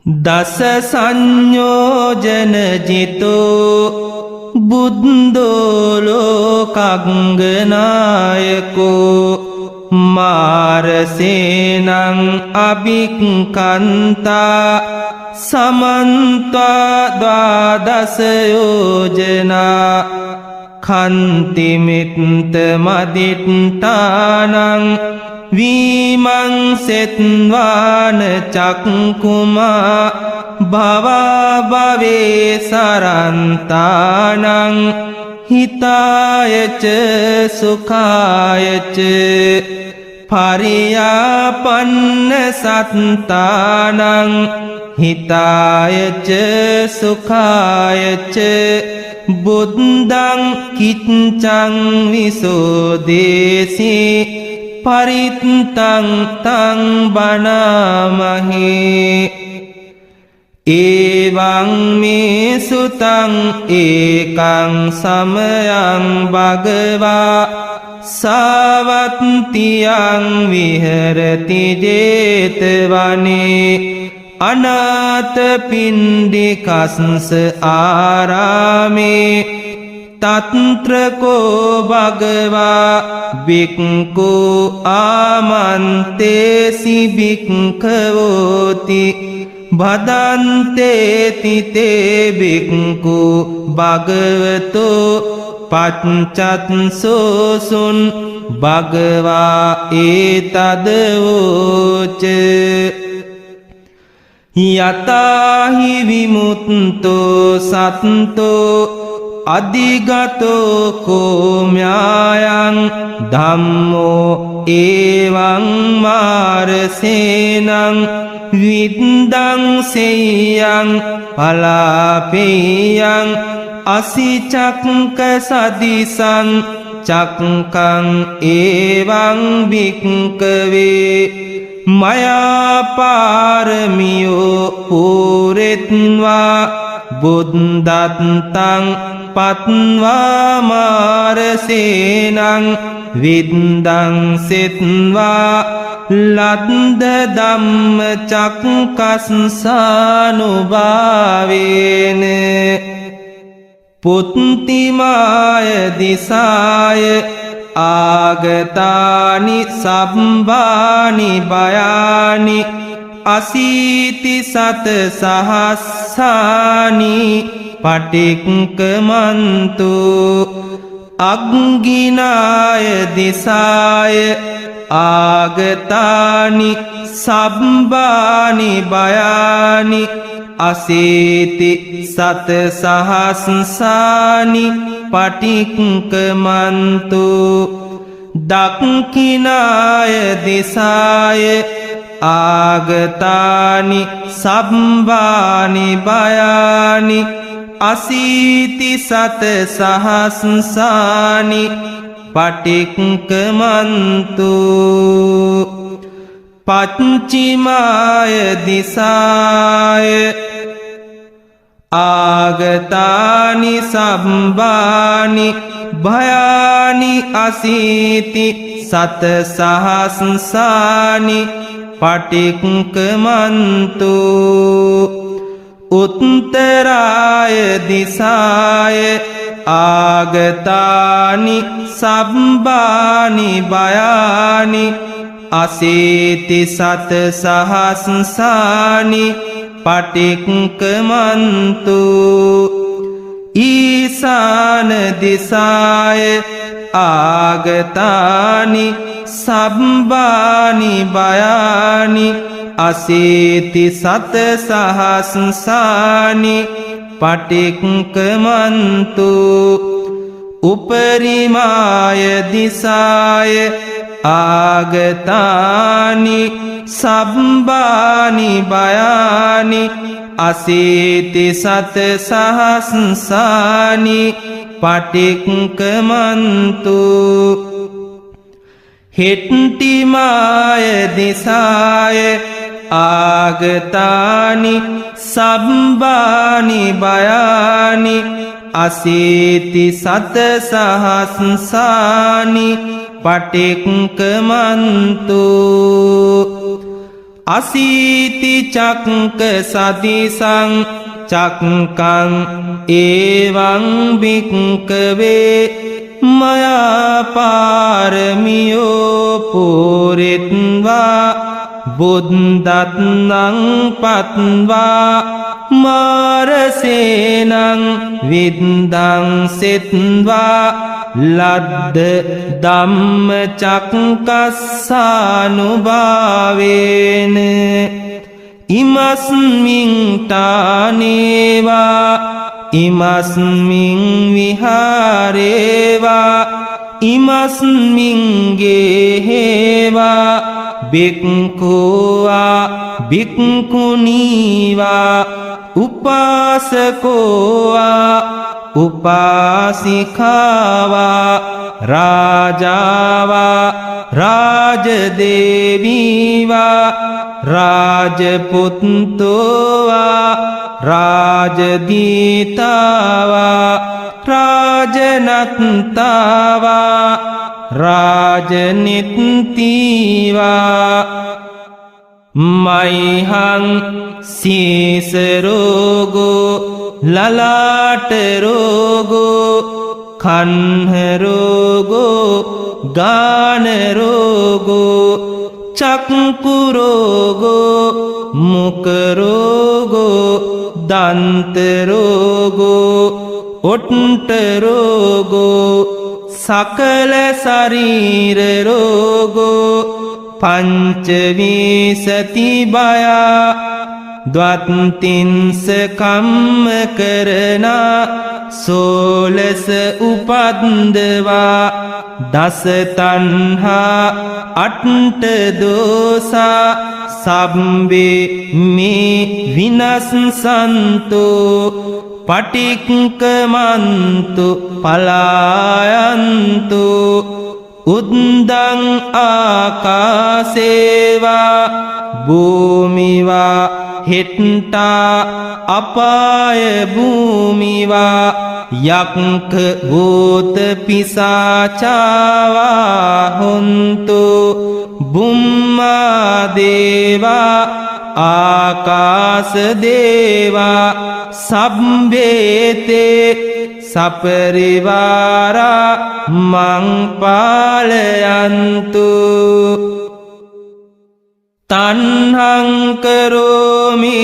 දස සංයෝජන ජිතෝ බුද්ධෝ ලෝකග්ගනායකෝ මාරසේනං අභික්ඛන්තා සමන්තා ද්වාදස යෝජනා කන්තිමිත්ත මදිට්ඨානං විමංසෙත්වාන චක්කුමා භවා භවේ සරන්තානං හිතායච සුඛායච පරියාපන්න සත්තානං හිතායච සුඛායච බුද්ධං කිච්ඡං විසෝදේසී පරිත්තං තං බණාමහේ එවං මේ සුතං ඒකං සමයං භගවා සාවත්තියං විහෙරති ජේතවනේ අනාථපිණ්ඩිකස්ස ආරාමේ තත්‍රකෝ භගවා භික්ඛු ආමන්තේසි භික්ඛවෝති භදන්තේති තේ භික්ඛු භගවතෝ පච්චත්සෝසුන් භගවා ඒතදවෝච යතාහි විමුක්තෝ සත්තෝ අධිගතෝ කෝම්‍යායං ධම්මෝ එවං මාරසේනං විද්දං සෙය්‍යං පලාපෙය්‍යං අසිචක්ක සදිසං චක්කං එවං භික්ඛවේ මයා පාරමියෝ පූරෙත්වා බුද්ධත්තං පත්වා මාරසේනං විද්දං සෙත්වා ලද්ද ධම්ම චක්කස්සානුභාවේන පුත්තිමාය දිසාය ආගතානි සම්බානි බයානි අසීති සත සහස්සානි පටික්කමන්තු අග්ගිනාය දිසාය ආගතානි සම්බානි බයානි අසීති සත සහස්සානි පටික්කමන්තු දක්ඛිනාය දිසාය ආගතානි සම්බානි බයානි අසීති සත සහස්සානි පටික්කමන්තු පච්චිමාය දිසාය ආගතානි සම්බානි භයානි අසීති සත සහස්සානි පටික්කමන්තු උත්තරාය දිසාය ආගතානි සම්බානි බයානි අසීති සත සහස්සානි පටික්කමන්තු ඊසාන දිසාය ආගතානි සම්බානි බයානි අසීති සත සහස්සානි පටික්කමන්තු උපරිමාය දිසාය ආගතානි සම්බානි බයානි අසීති සත සහස්සානි පටික්කමන්තු හෙට්ටිමාය දිසාය ආගතානි සම්බානි බයානි අසීති සත සහස්සානි පටික්කමන්තු අසීති චක්ක සදිසං චක්කං ඒවං භික්ඛවේ මයා පාරමියෝ පුරිත්වා බුද්ධත්නං පත්වා මාරසේනං විද්දං සෙත්වා ලද්ද ධම්ම චක්කස්සානුභාවේන ඉමස්මින් තානේවා ඉමස්මින් විහාරේවා ඉමස්මින් ගේහෙවා බික්ඛුවා බික්ඛුනීවා උපාසකෝවා උපාසිකාවා රාජාවා රාජදේවීවා රාජපුත්තෝවා රාජදීතාවා රාජනත්තාවා රාජනිත්තිවා මයිහං සීසරෝගෝ ලලාටරෝගෝ කන්හරෝගෝ ගානරෝගෝ චක්කුරෝගෝ මුකරෝගෝ දන්තරෝගෝ ඔට්ටරෝගෝ සකල ශරීරරෝගෝ පංචවිසති බයා ද්වත්තින්ස කම්ම කරනා සෝලස උපද්දවා දස තණ්හා අට්ඨ දෝසා සබ්බේ මේ විනස්සන්තෝ පටික්කමන්තු පලායන්තු උද්දං ආකාසේවා භූමිවා හෙට්ටා අපාය භූමිවා යක්ඛ භූත පිසාචාවා හොන්තු බුම්මා දේවා ආකාස දේවා සබ්බේතේ සපරිවාරා මං පාලයන්තු තණ්හං කරෝමි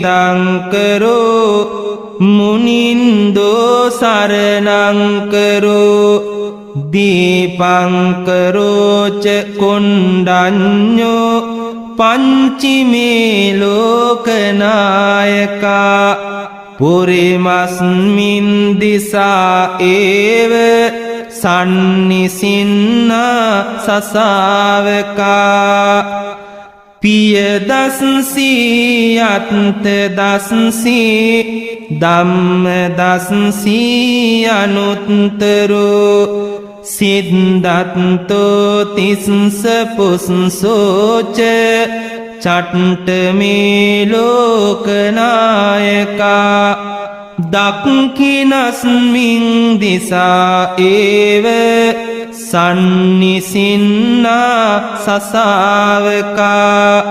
දංකරෝ මුනින්දෝ සරණං කරෝ දීපං කරෝච කොණ්ඩඤ්ඤෝ පංචිමේ ලෝකනායකා පුරිමස්මින් දිසා ඒව සන්නිසින්නා සසාවකා පිය දස්සී අත්ත දස්සී ධම්ම දස්සී අනුත්තරෝ සිද්ධත්තෝ තිස්ස පුස්සෝච චට්ට මේ ලෝකනායකා දක්ඛිනස්මින් දිසා ඒව සන්නිසින්නා සසාවකා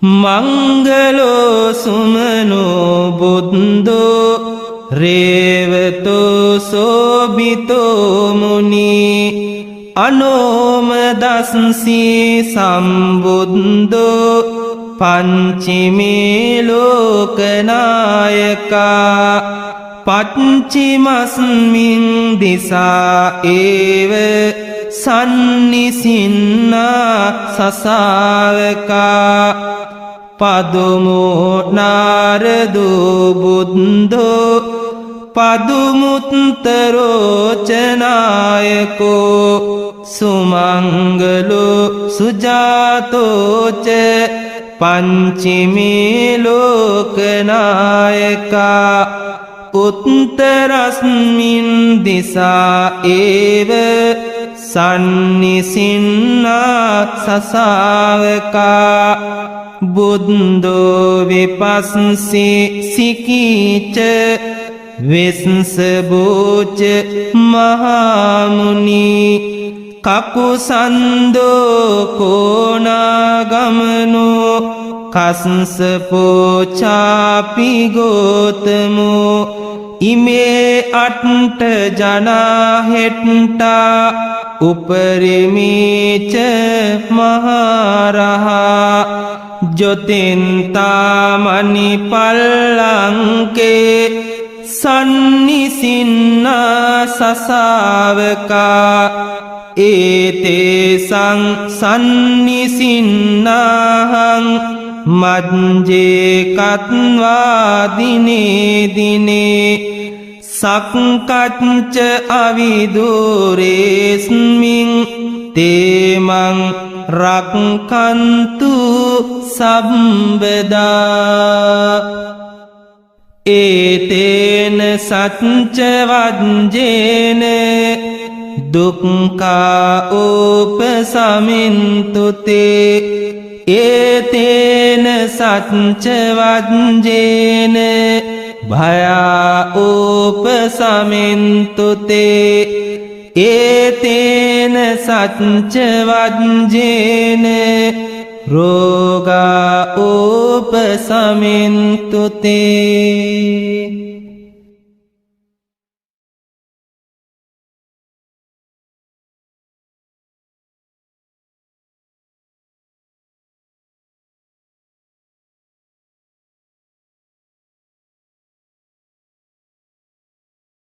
මංගලෝ සුමනෝ බුද්ධෝ රේවතෝ සෝබිතෝ මුනි අනෝම දස්සී සම්බුද්ධෝ පංචිමේ ලෝකනායකා පච්චිමස්මින් දිසා ඒව සන්නිසින්නා සසාවකා පදුමෝ නාරදෝ බුද්ධෝ පදුමුත්තරෝචනායකෝ සුමංගලෝ සුජාතෝච පංචිමේ ලෝකනායකා උත්තරස්මින් දිසා ඒව සන්නිසින්නා සසාවකා බුද්ධෝ විපස්සී සිකීච විස්සබෝච මහාමුනි කකුසන්දෝ කෝනාගමනෝ කස්සපෝචාපි ගෝතමෝ ඉමේ අට්ට ජනාහෙට්ටා උපරිමීච මහරහා ජොතින්තාමනි පල්ලංකේ සන්නිසින්නා සසාවකා ඒතේසං සන්නිසින්නාහං මජ්ජේ කත්වා දිනේ දිනේ සක්කච්ච අවිදුරේස්මින් තේමං රක්කන්තු සම්බදා ඒතේන සච්ච වජ්ජේන දුක්ඛා උපසමින්තුතේ ඒතේන සච්ච වජ්ජේන භයා උපසමින්තුතේ ඒතේන සච්ච වජ්ජේන රෝගා උපසමින්තුතේ